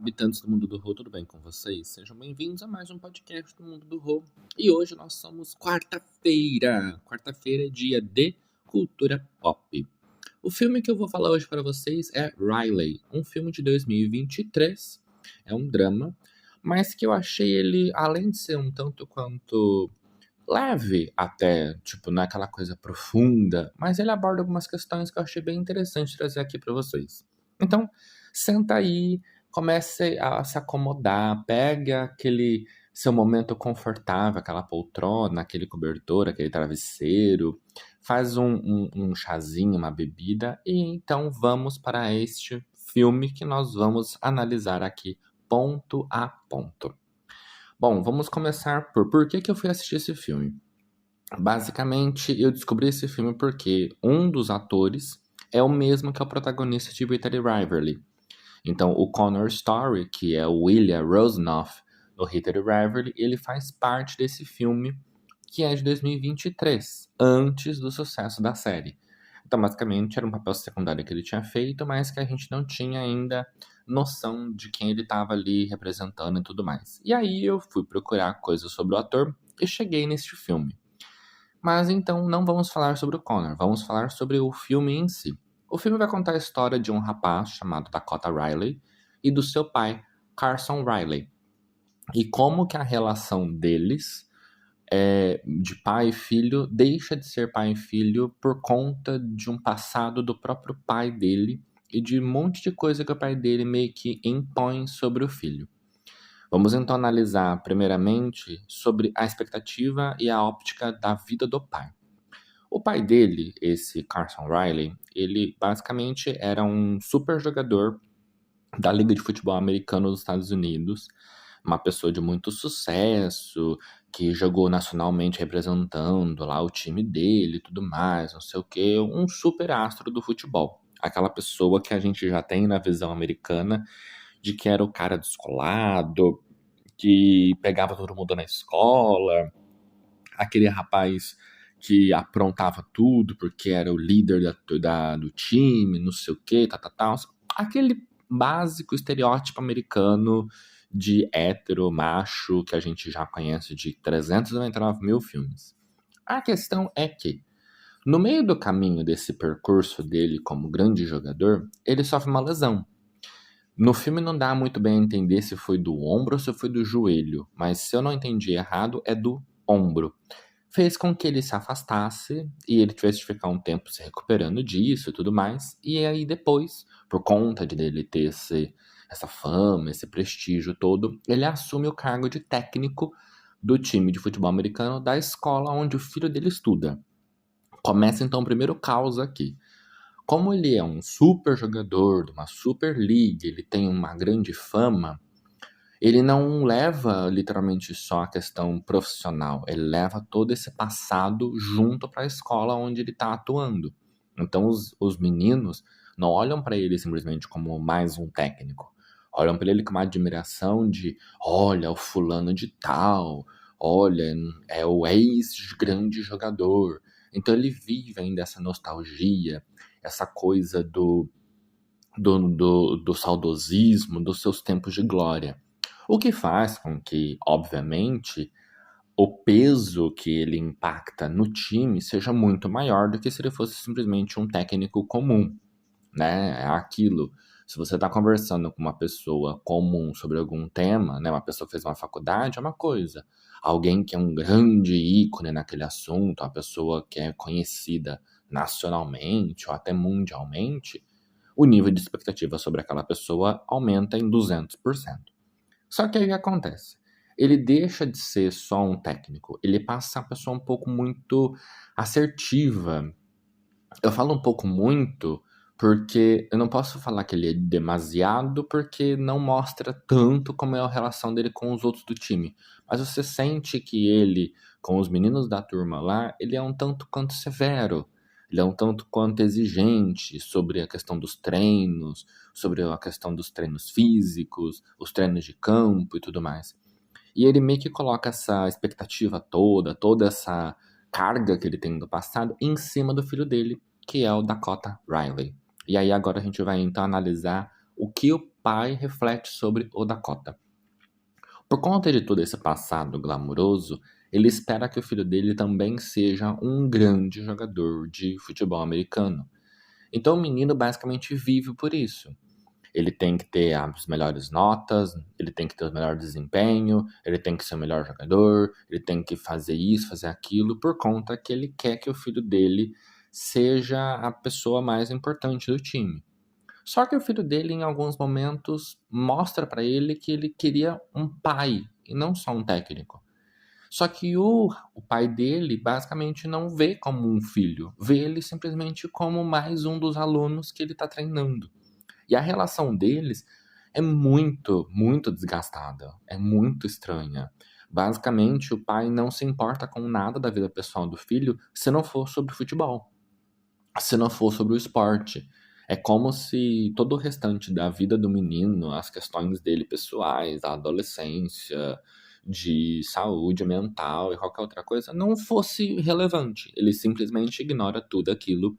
habitantes do mundo do Rô, tudo bem com vocês? Sejam bem-vindos a mais um podcast do mundo do Rô. E hoje nós somos quarta-feira. Quarta-feira é dia de cultura pop. O filme que eu vou falar hoje para vocês é Riley, um filme de 2023. É um drama, mas que eu achei ele, além de ser um tanto quanto leve até, tipo, não é aquela coisa profunda, mas ele aborda algumas questões que eu achei bem interessante trazer aqui para vocês. Então, senta aí, comece a se acomodar, pega aquele seu momento confortável, aquela poltrona, aquele cobertor, aquele travesseiro, faz um chazinho, uma bebida, e então vamos para este filme que nós vamos analisar aqui ponto a ponto. Bom, vamos começar por que eu fui assistir esse filme? Basicamente, eu descobri esse filme porque um dos atores é o mesmo que é o protagonista de Rita Riverly. Então, o Connor Story, que é o William Rosenoff no Rita Riverly, ele faz parte desse filme que é de 2023, antes do sucesso da série. Então, basicamente, era um papel secundário que ele tinha feito, mas que a gente não tinha ainda noção de quem ele estava ali representando e tudo mais. E aí eu fui procurar coisas sobre o ator e cheguei neste filme. Mas então não vamos falar sobre o Connor, vamos falar sobre o filme em si. O filme vai contar a história de um rapaz chamado Dakota Riley e do seu pai, Carson Riley. E como que a relação deles, de pai e filho, deixa de ser pai e filho por conta de um passado do próprio pai dele e de um monte de coisa que o pai dele meio que impõe sobre o filho. Vamos então analisar, primeiramente, sobre a expectativa e a óptica da vida do pai. O pai dele, esse Carson Riley, ele basicamente era um super jogador da Liga de Futebol Americano dos Estados Unidos, uma pessoa de muito sucesso, que jogou nacionalmente representando lá o time dele e tudo mais, não sei o quê, um super astro do futebol. Aquela pessoa que a gente já tem na visão americana de que era o cara descolado, que pegava todo mundo na escola, aquele rapaz que aprontava tudo porque era o líder do time, não sei o que, tal. Aquele básico estereótipo americano de hétero, macho, que a gente já conhece de 399 mil filmes. A questão é que, no meio do caminho desse percurso dele como grande jogador, ele sofre uma lesão. No filme não dá muito bem a entender se foi do ombro ou se foi do joelho, mas se eu não entendi errado, é do ombro. Fez com que ele se afastasse e ele tivesse de ficar um tempo se recuperando disso e tudo mais. E aí depois, por conta de dele ter essa fama, esse prestígio todo, ele assume o cargo de técnico do time de futebol americano da escola onde o filho dele estuda. Começa então o primeiro caos aqui. Como ele é um super jogador de uma super liga, ele tem uma grande fama, ele não leva literalmente só a questão profissional, ele leva todo esse passado junto para a escola onde ele está atuando. Então os meninos não olham para ele simplesmente como mais um técnico, olham para ele com uma admiração de, olha, o fulano de tal, olha, é o ex-grande jogador. Então ele vive ainda essa nostalgia, essa coisa do saudosismo, dos seus tempos de glória. O que faz com que, obviamente, o peso que ele impacta no time seja muito maior do que se ele fosse simplesmente um técnico comum, né? É aquilo. Se você está conversando com uma pessoa comum sobre algum tema, né? Uma pessoa que fez uma faculdade, é uma coisa. Alguém que é um grande ícone naquele assunto, uma pessoa que é conhecida nacionalmente ou até mundialmente, o nível de expectativa sobre aquela pessoa aumenta em 200%. Só que aí o que acontece? Ele deixa de ser só um técnico, ele passa a ser uma pessoa um pouco muito assertiva. Eu falo um pouco muito porque eu não posso falar que ele é demasiado, porque não mostra tanto como é a relação dele com os outros do time. Mas você sente que ele, com os meninos da turma lá, ele é um tanto quanto severo. Ele é um tanto quanto exigente sobre a questão dos treinos, sobre a questão dos treinos físicos, os treinos de campo e tudo mais. E ele meio que coloca essa expectativa toda essa carga que ele tem do passado em cima do filho dele, que é o Dakota Riley. E aí agora a gente vai então analisar o que o pai reflete sobre o Dakota. Por conta de todo esse passado glamouroso, ele espera que o filho dele também seja um grande jogador de futebol americano. Então o menino basicamente vive por isso. Ele tem que ter as melhores notas, ele tem que ter o melhor desempenho, ele tem que ser o melhor jogador, ele tem que fazer isso, fazer aquilo, por conta que ele quer que o filho dele seja a pessoa mais importante do time. Só que o filho dele, em alguns momentos, mostra pra ele que ele queria um pai e não só um técnico. Só que o pai dele basicamente não vê como um filho, vê ele simplesmente como mais um dos alunos que ele está treinando. E a relação deles é muito, muito desgastada, é muito estranha. Basicamente, o pai não se importa com nada da vida pessoal do filho se não for sobre futebol, se não for sobre o esporte. É como se todo o restante da vida do menino, as questões dele pessoais, da adolescência, de saúde mental e qualquer outra coisa, não fosse relevante. Ele simplesmente ignora tudo aquilo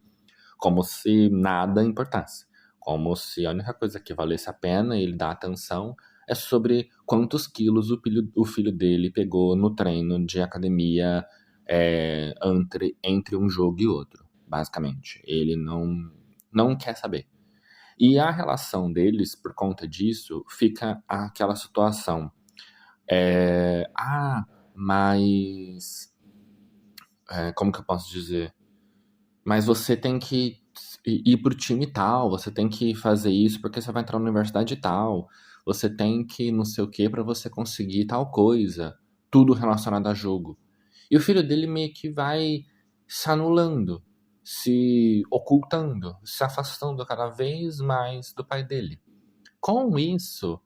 como se nada importasse. Como se a única coisa que valesse a pena ele dar atenção é sobre quantos quilos o filho dele pegou no treino de academia entre um jogo e outro, basicamente. Ele não quer saber. E a relação deles, por conta disso, fica aquela situação. Mas. Como que eu posso dizer? Mas você tem que ir pro time tal, você tem que fazer isso porque você vai entrar na universidade tal, você tem que não sei o que pra você conseguir tal coisa, tudo relacionado a jogo. E o filho dele meio que vai se anulando, se ocultando, se afastando cada vez mais do pai dele. Com isso,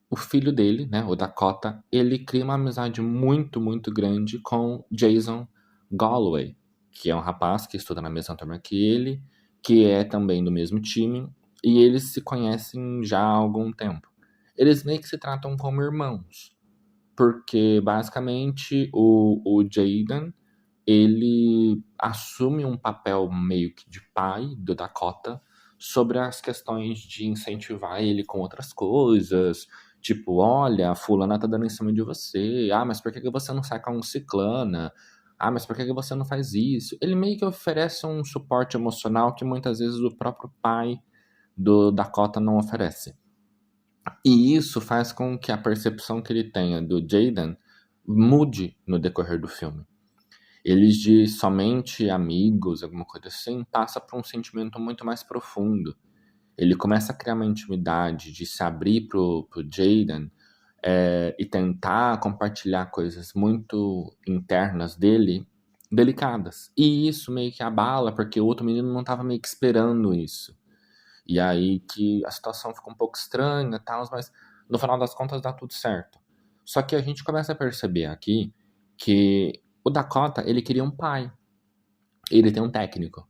o filho dele, né, o Dakota, ele cria uma amizade muito, muito grande com Jason Galloway, que é um rapaz que estuda na mesma turma que ele, que é também do mesmo time, e eles se conhecem já há algum tempo. Eles meio que se tratam como irmãos, porque basicamente o Jaden, ele assume um papel meio que de pai do Dakota sobre as questões de incentivar ele com outras coisas, tipo, olha, a fulana tá dando em cima de você, mas por que que você não sai com um ciclana? Mas por que que você não faz isso? Ele meio que oferece um suporte emocional que muitas vezes o próprio pai do Dakota não oferece. E isso faz com que a percepção que ele tenha do Jaden mude no decorrer do filme. Eles de somente amigos, alguma coisa assim, passa por um sentimento muito mais profundo. Ele começa a criar uma intimidade de se abrir pro Jaden e tentar compartilhar coisas muito internas dele, delicadas. E isso meio que abala, porque o outro menino não estava meio que esperando isso. E aí que a situação fica um pouco estranha e tal, mas no final das contas dá tudo certo. Só que a gente começa a perceber aqui que o Dakota, ele queria um pai. Ele tem um técnico.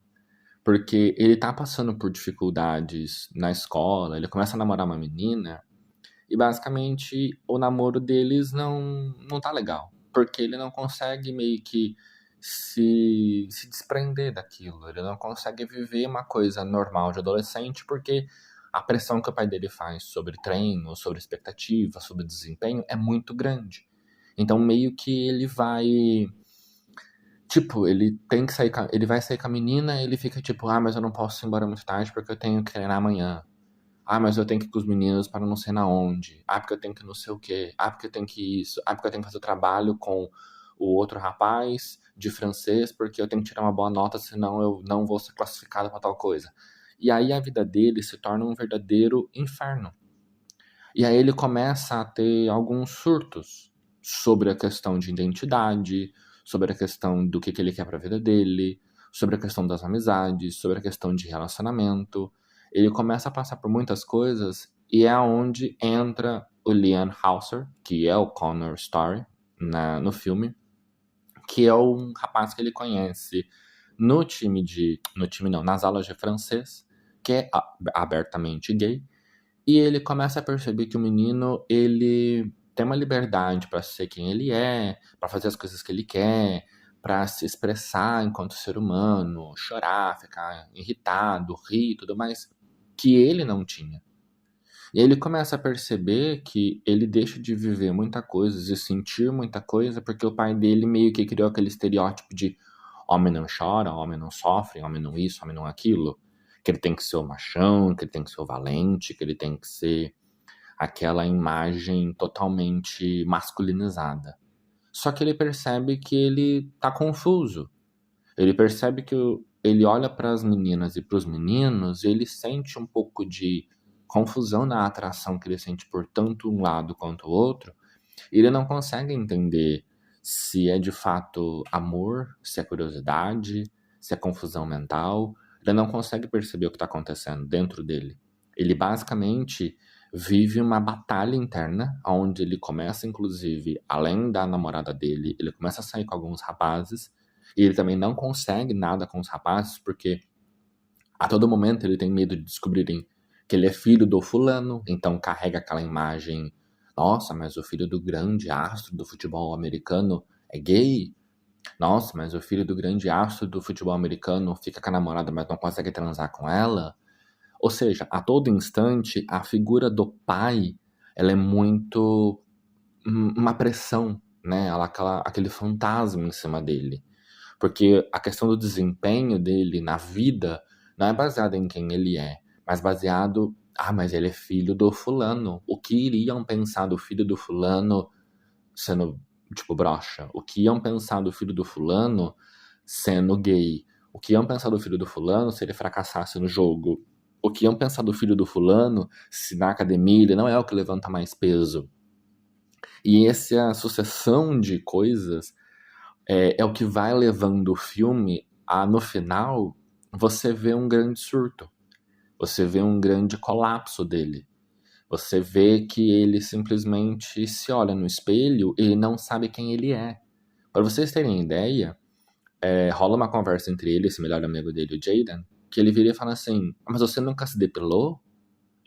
Porque ele tá passando por dificuldades na escola, ele começa a namorar uma menina, e basicamente o namoro deles não tá legal. Porque ele não consegue meio que se desprender daquilo. Ele não consegue viver uma coisa normal de adolescente, porque a pressão que o pai dele faz sobre treino, sobre expectativa, sobre desempenho é muito grande. Então meio que ele vai. Tipo, ele tem que sair. Ele vai sair com a menina e ele fica tipo, mas eu não posso ir embora muito tarde porque eu tenho que treinar amanhã. Mas eu tenho que ir com os meninos para não sei na onde. Porque eu tenho que não sei o quê. Porque eu tenho que isso. Porque eu tenho que fazer o trabalho com o outro rapaz de francês, porque eu tenho que tirar uma boa nota, senão eu não vou ser classificado para tal coisa. E aí a vida dele se torna um verdadeiro inferno. E aí ele começa a ter alguns surtos sobre a questão de identidade, sobre a questão do que ele quer para a vida dele, sobre a questão das amizades, sobre a questão de relacionamento. Ele começa a passar por muitas coisas e é onde entra o Liam Hauser, que é o Connor Story no filme, que é um rapaz que ele conhece no time não, nas aulas de francês, que é abertamente gay, e ele começa a perceber que o menino, ele tem uma liberdade para ser quem ele é, para fazer as coisas que ele quer, para se expressar enquanto ser humano, chorar, ficar irritado, rir e tudo mais. que ele não tinha. E aí ele começa a perceber que ele deixa de viver muita coisa e sentir muita coisa porque o pai dele meio que criou aquele estereótipo de homem não chora, homem não sofre, homem não isso, homem não aquilo. Que ele tem que ser o machão, que ele tem que ser o valente, que ele tem que ser aquela imagem totalmente masculinizada. Só que ele percebe que ele tá confuso. Ele percebe que ele olha para as meninas e para os meninos e ele sente um pouco de confusão na atração que ele sente por tanto um lado quanto o outro. E ele não consegue entender se é de fato amor, se é curiosidade, se é confusão mental. Ele não consegue perceber o que está acontecendo dentro dele. Ele basicamente vive uma batalha interna, onde ele começa, inclusive, além da namorada dele, ele começa a sair com alguns rapazes, e ele também não consegue nada com os rapazes, porque a todo momento ele tem medo de descobrirem que ele é filho do fulano, então carrega aquela imagem, nossa, mas o filho do grande astro do futebol americano é gay? Nossa, mas o filho do grande astro do futebol americano fica com a namorada, mas não consegue transar com ela? Ou seja, a todo instante, a figura do pai, ela é muito uma pressão, né? Aquele fantasma em cima dele. Porque a questão do desempenho dele na vida não é baseada em quem ele é, mas baseado, mas ele é filho do fulano. O que iriam pensar do filho do fulano sendo, tipo, broxa? O que iam pensar do filho do fulano sendo gay? O que iam pensar do filho do fulano se ele fracassasse no jogo? O que iam pensar do filho do fulano se na academia ele não é o que levanta mais peso? E essa sucessão de coisas é o que vai levando o filme a, no final, você vê um grande surto. Você vê um grande colapso dele. Você vê que ele simplesmente se olha no espelho e não sabe quem ele é. Para vocês terem ideia, rola uma conversa entre ele, esse melhor amigo dele, o Jaden, que ele vira e fala assim, mas você nunca se depilou?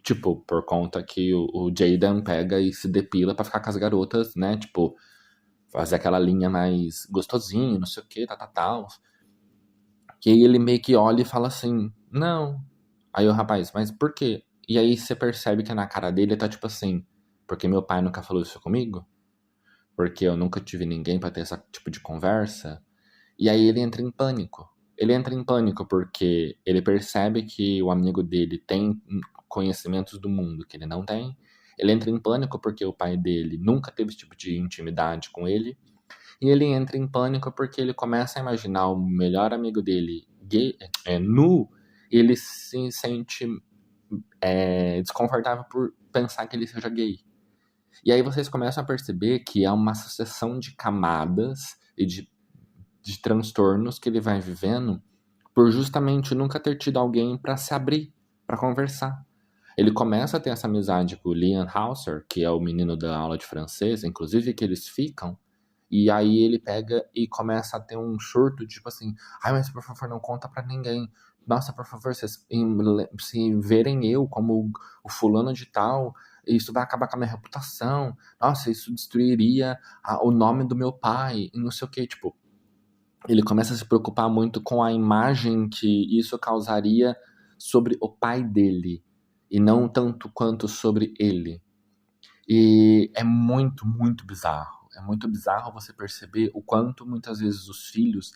Tipo, por conta que o Jaden pega e se depila pra ficar com as garotas, né? Tipo, fazer aquela linha mais gostosinha, não sei o que, tal. Que aí ele meio que olha e fala assim, não. Aí o rapaz, mas por quê? E aí você percebe que na cara dele tá tipo assim, porque meu pai nunca falou isso comigo? Porque eu nunca tive ninguém pra ter esse tipo de conversa? E aí ele entra em pânico. Ele entra em pânico porque ele percebe que o amigo dele tem conhecimentos do mundo que ele não tem. Ele entra em pânico porque o pai dele nunca teve esse tipo de intimidade com ele. E ele entra em pânico porque ele começa a imaginar o melhor amigo dele gay, nu, e ele se sente desconfortável por pensar que ele seja gay. E aí vocês começam a perceber que é uma sucessão de camadas e de transtornos que ele vai vivendo por justamente nunca ter tido alguém para se abrir, para conversar. Ele começa a ter essa amizade com o Liam Hauser, que é o menino da aula de francês, inclusive que eles ficam, e aí ele pega e começa a ter um surto, tipo assim, ai, mas por favor, não conta pra ninguém. Nossa, por favor, vocês se verem eu como o fulano de tal, isso vai acabar com a minha reputação. Nossa, isso destruiria o nome do meu pai, e não sei o que, tipo. Ele começa a se preocupar muito com a imagem que isso causaria sobre o pai dele, e não tanto quanto sobre ele. E é muito, muito bizarro. É muito bizarro você perceber o quanto muitas vezes os filhos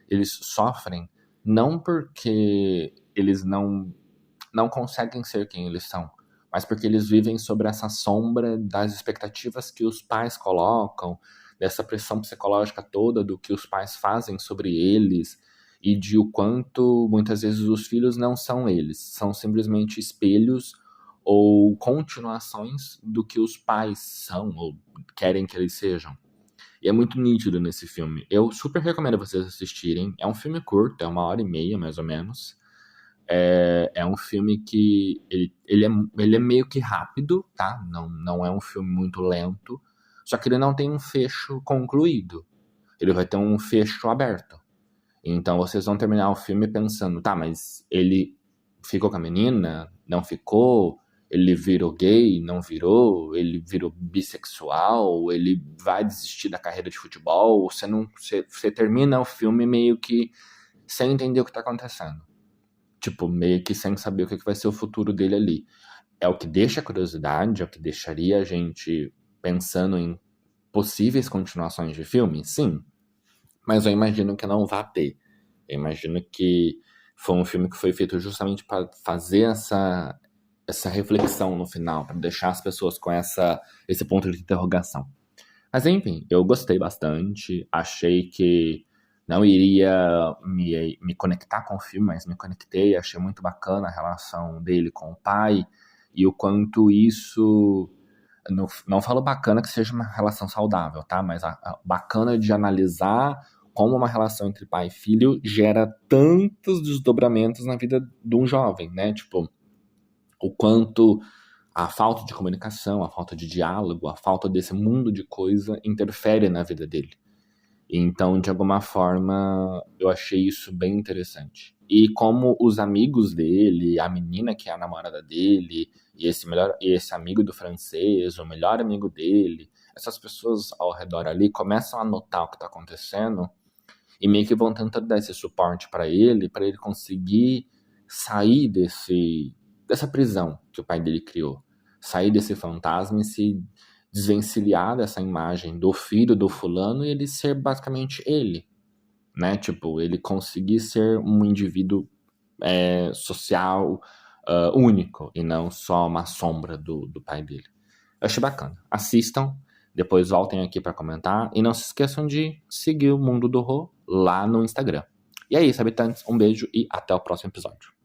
eles sofrem não porque eles não conseguem ser quem eles são, mas porque eles vivem sobre essa sombra das expectativas que os pais colocam, dessa pressão psicológica toda do que os pais fazem sobre eles e de o quanto muitas vezes os filhos não são eles, são simplesmente espelhos ou continuações do que os pais são ou querem que eles sejam. E é muito nítido nesse filme. Eu super recomendo vocês assistirem. É um filme curto, é 1h30 mais ou menos. É um filme que ele é meio que rápido, tá? Não é um filme muito lento. Só que ele não tem um fecho concluído. Ele vai ter um fecho aberto. Então vocês vão terminar o filme pensando, tá, mas ele ficou com a menina? Não ficou? Ele virou gay? Não virou? Ele virou bissexual? Ele vai desistir da carreira de futebol? Você termina o filme meio que sem entender o que tá acontecendo. tipo, meio que sem saber o que vai ser o futuro dele ali. É o que deixa a curiosidade, é o que deixaria a gente pensando em possíveis continuações de filme? Sim, mas eu imagino que não vá ter. Eu imagino que foi um filme que foi feito justamente para fazer essa reflexão no final, para deixar as pessoas com esse ponto de interrogação. Mas enfim, eu gostei bastante, achei que não iria me conectar com o filme, mas me conectei, achei muito bacana a relação dele com o pai e o quanto isso. Não falo bacana que seja uma relação saudável, tá? Mas a bacana de analisar como uma relação entre pai e filho gera tantos desdobramentos na vida de um jovem, né? Tipo, o quanto a falta de comunicação, a falta de diálogo, a falta desse mundo de coisa interfere na vida dele. Então, de alguma forma, eu achei isso bem interessante. E como os amigos dele, a menina que é a namorada dele, e esse amigo do francês, o melhor amigo dele, essas pessoas ao redor ali começam a notar o que está acontecendo e meio que vão tentando dar esse suporte para ele conseguir sair dessa prisão que o pai dele criou, sair desse fantasma e se desvencilhar dessa imagem do filho do fulano e ele ser basicamente ele, né? Tipo, ele conseguir ser um indivíduo social único e não só uma sombra do pai dele. Eu achei bacana. Assistam, depois voltem aqui para comentar e não se esqueçam de seguir o Mundo do Rô lá no Instagram. E é isso, habitantes. Um beijo e até o próximo episódio.